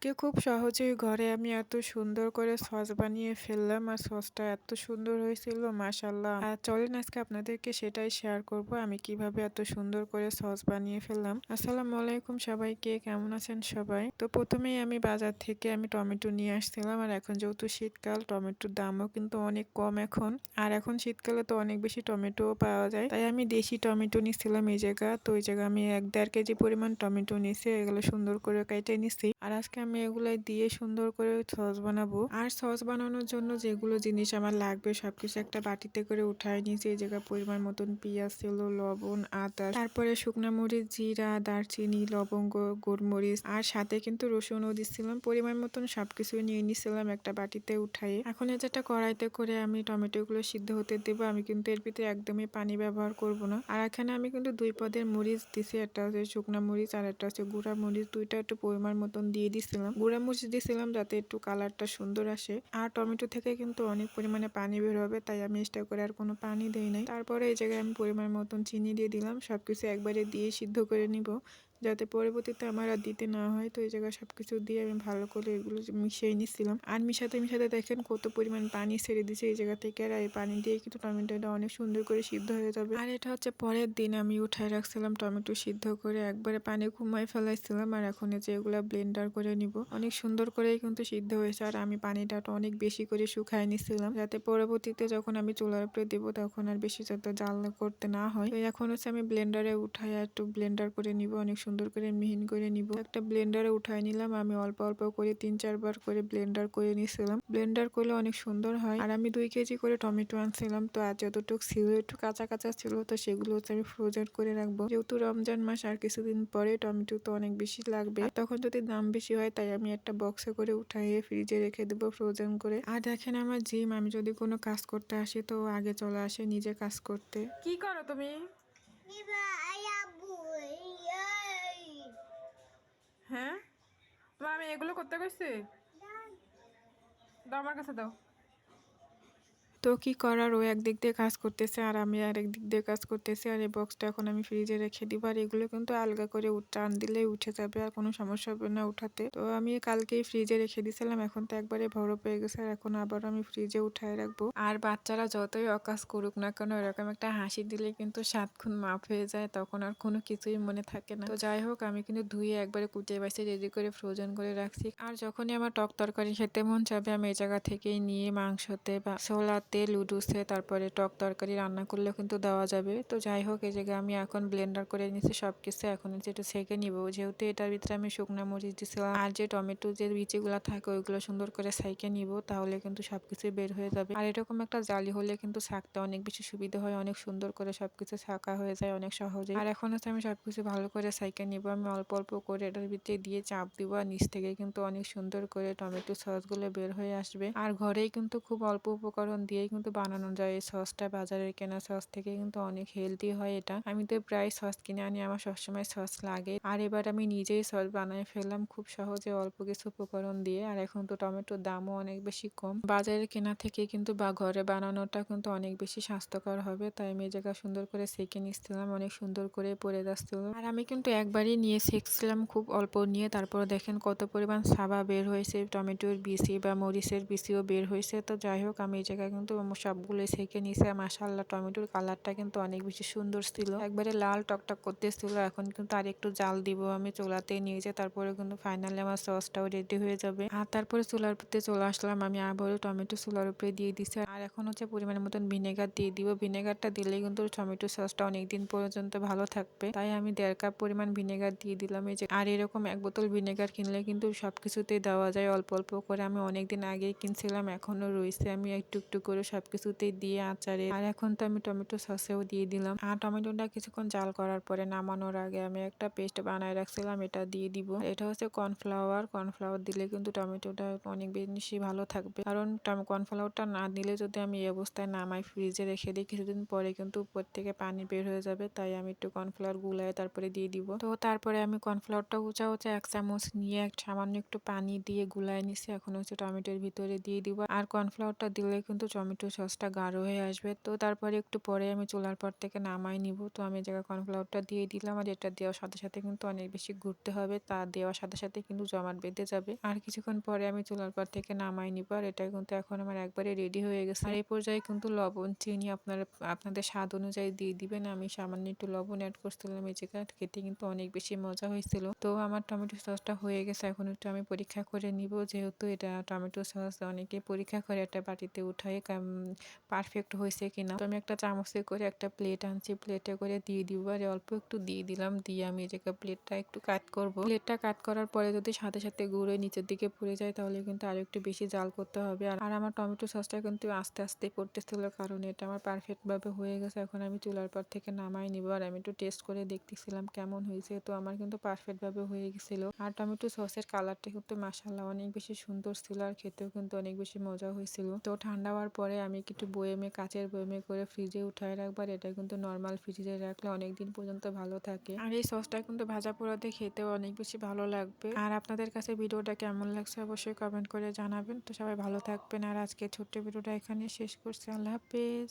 আজকে খুব সহজেই ঘরে আমি এত সুন্দর করে সস বানিয়ে ফেললাম আর সসটা এত সুন্দর হয়েছিল মাশাআল্লাহ। আর চলেন আজকে আপনাদেরকে সেটাই শেয়ার করব আমি কিভাবে এত সুন্দর করে সস বানিয়ে ফেললাম। আসসালামু আলাইকুম সবাইকে, কেমন আছেন সবাই? তো প্রথমেই আমি বাজার থেকে টমেটো নিয়ে আসছিলাম। আর এখন যেহেতু শীতকাল, টমেটোর দামও কিন্তু অনেক কম এখন। আর এখন শীতকালে তো অনেক বেশি টমেটো পাওয়া যায়, তাই আমি দেশি টমেটো নিচ্ছিলাম এই জায়গা। তো এই জায়গা আমি 1-1.5 কেজি পরিমাণ টমেটো নিছি, এগুলো সুন্দর করে কেটে নিছি। আর আজকে আমি এগুলাই দিয়ে সুন্দর করে সস বানাবো। আর সস বানানোর জন্য যেগুলো জিনিস আমার লাগবে সবকিছু একটা বাটিতে করে উঠায় নিয়েছি। এই জায়গায় পরিমাণ মতন পেঁয়াজ ছিল, লবণ, আদা, তারপরে শুকনা মরিচ, জিরা, দারচিনি, লবঙ্গ, গোলমরিচ, আর সাথে কিন্তু রসুনও দিচ্ছিলাম। পরিমাণ মতন সবকিছু নিয়ে নিছিলাম একটা বাটিতে উঠাই। এখন এই যেটা কড়াইতে করে আমি টমেটো গুলো সিদ্ধ হতে দেবো। আমি কিন্তু এর ভিতরে একদমই পানি ব্যবহার করব না। আর এখানে আমি কিন্তু 2 পদের মরিচ দিছি, একটা হচ্ছে শুকনা মরিচ আর একটা হচ্ছে গুঁড়া মরিচ, দুইটা একটু পরিমাণ মতন দিয়ে দিছিলাম। গুঁড়া মরিচ দিছিলাম যাতে একটু কালারটা সুন্দর আসে। আর টমেটো থেকে কিন্তু অনেক পরিমাণে পানি বের হবে, তাই আমি এক্সট্রা করে আর কোনো পানি দেই নাই। তারপরে এই জায়গায় আমি পরিমাণ মতন চিনি দিয়ে দিলাম। সবকিছু একবারে দিয়ে সিদ্ধ করে নিব, যাতে পরবর্তীতে আমার আর দিতে না হয়। তো এই জায়গায় সবকিছু দিয়ে আমি ভালো করে এগুলো মিশিয়ে নিচ্ছিলাম। আর মিশাতে মিশাতে দেখেন কত পরিমাণ পানি ছেড়ে দিছে এই জায়গা থেকে। আর এই পানি দিয়ে কিন্তু টমেটোটা অনেক সুন্দর করে সিদ্ধ হয়ে যাবে। আর এটা হচ্ছে পরের দিন আমি উঠায় রাখছিলাম টমেটো সিদ্ধ করে, একবারে পানি কমায় ফেলাইছিলাম। আর এখন যে এগুলা ব্লেন্ডার করে নিব, অনেক সুন্দর করেই কিন্তু সিদ্ধ হয়েছে। আর আমি পানিটা অনেক বেশি করে শুকায় নিছিলাম, যাতে পরবর্তীতে যখন আমি চুলার উপরে দেবো তখন আর বেশি যত জাল করতে না হয়। তো এখন হচ্ছে আমি ব্লেন্ডারে উঠায় একটু ব্লেন্ডার করে নিব, অনেক সুন্দর করে মিহিন করে নিব। একটা ব্লেন্ডারে উঠায় নিলাম। আমি অল্প অল্প করে 3-4 বার করে ব্লেন্ডার করে নিছিলাম। ব্লেন্ডার করলে অনেক সুন্দর হয়। আর আমি 2 কেজি করে টমেটো আনছিলাম, তো আর যতটুকু ছিল একটু কাঁচা কাঁচা ছিল, তো সেগুলো হচ্ছে আমি ফ্রোজেন করে রাখবো। যেহেতু রমজান মাস আর কিছুদিন পরে টমেটো তো অনেক বেশি লাগবে, আর তখন যদি দাম বেশি হয়, তাই আমি একটা বক্সে করে উঠাইয়ে ফ্রিজে রেখে দেবো ফ্রোজেন করে। আর দেখেন আমার জিম, আমি যদি কোনো কাজ করতে আসি তো আগে চলে আসে নিজে কাজ করতে। কি করো তুমি? হ্যাঁ, তোমার আমি এগুলো করতে কইছি? দাও আমার কাছে দাও। তো কি করার, ও একদিক দিয়ে কাজ করতেছে আর আমি আর একদিক দিয়ে কাজ করতেছি। আর এই বক্সটা এখন আমি ফ্রিজে রেখে দিব। আর এগুলো কিন্তু আলগা করে টান দিলেই উঠে যাবে, আর কোনো সমস্যা হবে না উঠাতে। তো আমি কালকেই ফ্রিজে রেখে দিয়েছিলাম, এখন তো একবারে বরফ হয়ে গেছে। আর এখন আবার আমি ফ্রিজে উঠায় রাখবো। আর বাচ্চারা যতই অকাজ করুক না কেন, এরকম একটা হাসি দিলে কিন্তু 7 খুন মাফ হয়ে যায়, তখন আর কোনো কিছুই মনে থাকে না। তো যাই হোক, আমি কিন্তু ধুয়ে একবারে কুটিয়ে বাছে রেডি করে ফ্রোজেন করে রাখছি। আর যখনই আমার টক তরকারি খেতে মন চাবে, আমি এই জায়গা থেকেই নিয়ে মাংসতে বা ছোলাতে, লুডুসে, তারপরে টক তরকারি রান্না করলেও কিন্তু দেওয়া যাবে। তো যাই হোক, এই জায়গায় আমি এখন ব্লেন্ডার করে নিচ্ছি সবকিছু। এখন যেটা ছেঁকে নিব, যেহেতু এটার ভিতরে আমি শুকনা মরিচ দিছিলাম, আর যে টমেটো যে বিচিগুলো থাকে ওইগুলো সুন্দর করে ছেঁকে নিব, তাহলে কিন্তু সবকিছু বের হয়ে যাবে। আর এরকম একটা জালি হলে কিন্তু ছাঁকতে অনেক বেশি সুবিধা হয়, অনেক সুন্দর করে সবকিছু ছাঁকা হয়ে যায় অনেক সহজে। আর এখন হচ্ছে আমি সবকিছু ভালো করে ছেঁকে নিব। আমি অল্প অল্প করে এটার ভিতরে দিয়ে চাপ দিব, আর নিচ থেকে কিন্তু অনেক সুন্দর করে টমেটো সসগুলো বের হয়ে আসবে। আর ঘরেই কিন্তু খুব অল্প উপকরণ দিয়েই কিন্তু বানানো যায় এই সসটা। বাজারের কেনা সস থেকে কিন্তু অনেক হেলদি হয় এটা। আমি তো প্রায় সস কিনে আনি, আমার সবসময় সস লাগে। আর এবার আমি নিজেই সস বানাই ফেললাম খুব সহজে অল্প কিছু উপকরণ দিয়ে। আর এখন তো টমেটোর দামও অনেক বেশি কম, বাজারের কেনা থেকে কিন্তু বা ঘরে বানানোটা কিন্তু অনেক বেশি স্বাস্থ্যকর হবে। তাই আমি এই জায়গা সুন্দর করে সেঁকে নিচ্ছিলাম, অনেক সুন্দর করে পরে যাচ্ছিল। আর আমি কিন্তু একবারই নিয়ে সেঁকছিলাম খুব অল্প নিয়ে। তারপর দেখেন কত পরিমাণ সাবা বের হয়েছে, টমেটোর বিচি বা মরিচের বিচিও বের হয়েছে। তো যাই হোক, আমি এই জায়গায় কিন্তু সবগুলো সেঁকে নিয়েছি। মাশাআল্লাহ, টমেটোর কালারটা কিন্তু অনেক বেশি সুন্দর ছিল, একবারে লাল টকটক করতেছিল। এখন কিন্তু আর একটু জাল দিব আমি চুলাতে নিয়ে যে, তারপরে কিন্তু ফাইনালি আমার সসটাও রেডি হয়ে যাবে। আর তারপরে চুলার উপরে চলে আসলাম, আমি আবারও টমেটো চুলার উপরে দিয়ে দিচ্ছি। আর এখন হচ্ছে পরিমাণ মতন ভিনেগার দিয়ে দিব। ভিনেগারটা দিলে কিন্তু টমেটো সসটা অনেকদিন পর্যন্ত ভালো থাকবে, তাই আমি 1.5 কাপ পরিমাণ ভিনেগার দিয়ে দিলাম এই যে। আর এরকম 1 বোতল ভিনেগার কিনলে কিন্তু সবকিছুতেই দেওয়া যায় অল্প অল্প করে। আমি অনেকদিন আগেই কিনছিলাম, এখনো রয়েছে। আমি একটু একটু করে সবকিছুতেই দিয়ে আচারে, আর এখন তো আমি টমেটো সসেও দিয়ে দিলাম। আর টমেটোটা কিছুক্ষণ জাল করার পরে নামানোর আগে আমি একটা পেস্ট বানায় রাখছিলাম, এটা দিয়ে দিব। এটা হচ্ছে কর্নফ্লাওয়ার। কর্নফ্লাওয়ার দিলে কিন্তু টমেটোটা অনেক বেশি ভালো থাকবে, কারণ কর্নফ্লাওয়ারটা না দিলে যদি আমি এই অবস্থায় নামাই ফ্রিজে রেখে দিই, কিছুদিন পরে কিন্তু উপর থেকে পানি বের হয়ে যাবে। তাই আমি একটু কর্নফ্লাওয়ার গুলায় তারপরে দিয়ে দিব। তো তারপরে আমি কর্নফ্লাওয়ারটা উঁচা 1 চামচ নিয়ে সামান্য একটু পানি দিয়ে গুলায় নিছি। এখন হচ্ছে টমেটোর ভিতরে দিয়ে দিব। আর কর্নফ্লাওয়ারটা দিলে কিন্তু টমেটো সসটা গাঢ় হয়ে আসবে। তো তারপরে একটু পরে আমি চুলার পর থেকে নামাই নিব। তো আমি এই জায়গায় কর্নফ্লাওয়ারটা দিয়ে দিলাম, আর এটা দেওয়ার সাথে সাথে কিন্তু অনেক বেশি ঘুরতে হবে। তা দেওয়ার সাথে সাথে কিন্তু জমাট বেঁধে যাবে। আর কিছুক্ষণ পরে আমি চুলার পর থেকে নামাই নিব, আর এটা কিন্তু এখন আমার একবারে রেডি হয়ে গেছে। আর এই পর্যায়ে কিন্তু লবণ, চিনি আপনাদের স্বাদ অনুযায়ী দিয়ে দিবেন। আমি সামান্য একটু লবণ অ্যাড করছিলাম এই জায়গায়, খেতে কিন্তু অনেক বেশি মজা হয়েছিল। তো আমার টমেটো সসটা হয়ে গেছে, এখন একটু আমি পরীক্ষা করে নিব, যেহেতু এটা টমেটো সস অনেকে পরীক্ষা করে একটা বাটিতে উঠায় পারফেক্ট হয়েছে কিনা। তো আমি একটা চামচে করে একটা প্লেট আনছি, প্লেটে করে দিয়ে দিব, আর অল্প একটু দিয়ে দিলাম, দিয়ে আমি এই জায়গায় প্লেটটা একটু কাট করব। প্লেটটা কাট করার পরে যদি সাথে সাথে গুঁড়ো নিচের দিকে পড়ে যায় তাহলে কিন্তু আরো একটু বেশি জাল করতে হবে। আর আমার টমেটো সসটা কিন্তু আস্তে আস্তে পড়তেছিল, কারণ এটা আমার পারফেক্ট ভাবে হয়ে গেছে। এখন আমি চুলার পর থেকে নামাই নিব, আর আমি একটু টেস্ট করে দেখতেছিলাম কেমন হয়েছে। তো আমার কিন্তু পারফেক্ট ভাবে হয়ে গেছিল। আর টমেটো সসের কালারটা কিন্তু মাশাআল্লাহ অনেক বেশি সুন্দর ছিল, আর খেতেও কিন্তু অনেক বেশি মজা হয়েছিল। তো ঠান্ডা হওয়ার পরে আমি একটু বয়েমে, কাচের বয়েমে করে ফ্রিজে উঠায় রাখবার। এটা কিন্তু নর্মাল ফ্রিজে রাখলে অনেক দিন পর্যন্ত ভালো থাকে। আর এই সসটা কিন্তু ভাজা পোড়াতে খেতেও অনেক বেশি ভালো লাগবে। আর আপনাদের কাছে ভিডিওটা কেমন লাগছে অবশ্যই কমেন্ট করে জানাবেন। তো সবাই ভালো থাকবেন, আর আজকে ছোট্ট ভিডিওটা এখানে শেষ করছি। আল্লাহ হাফেজ।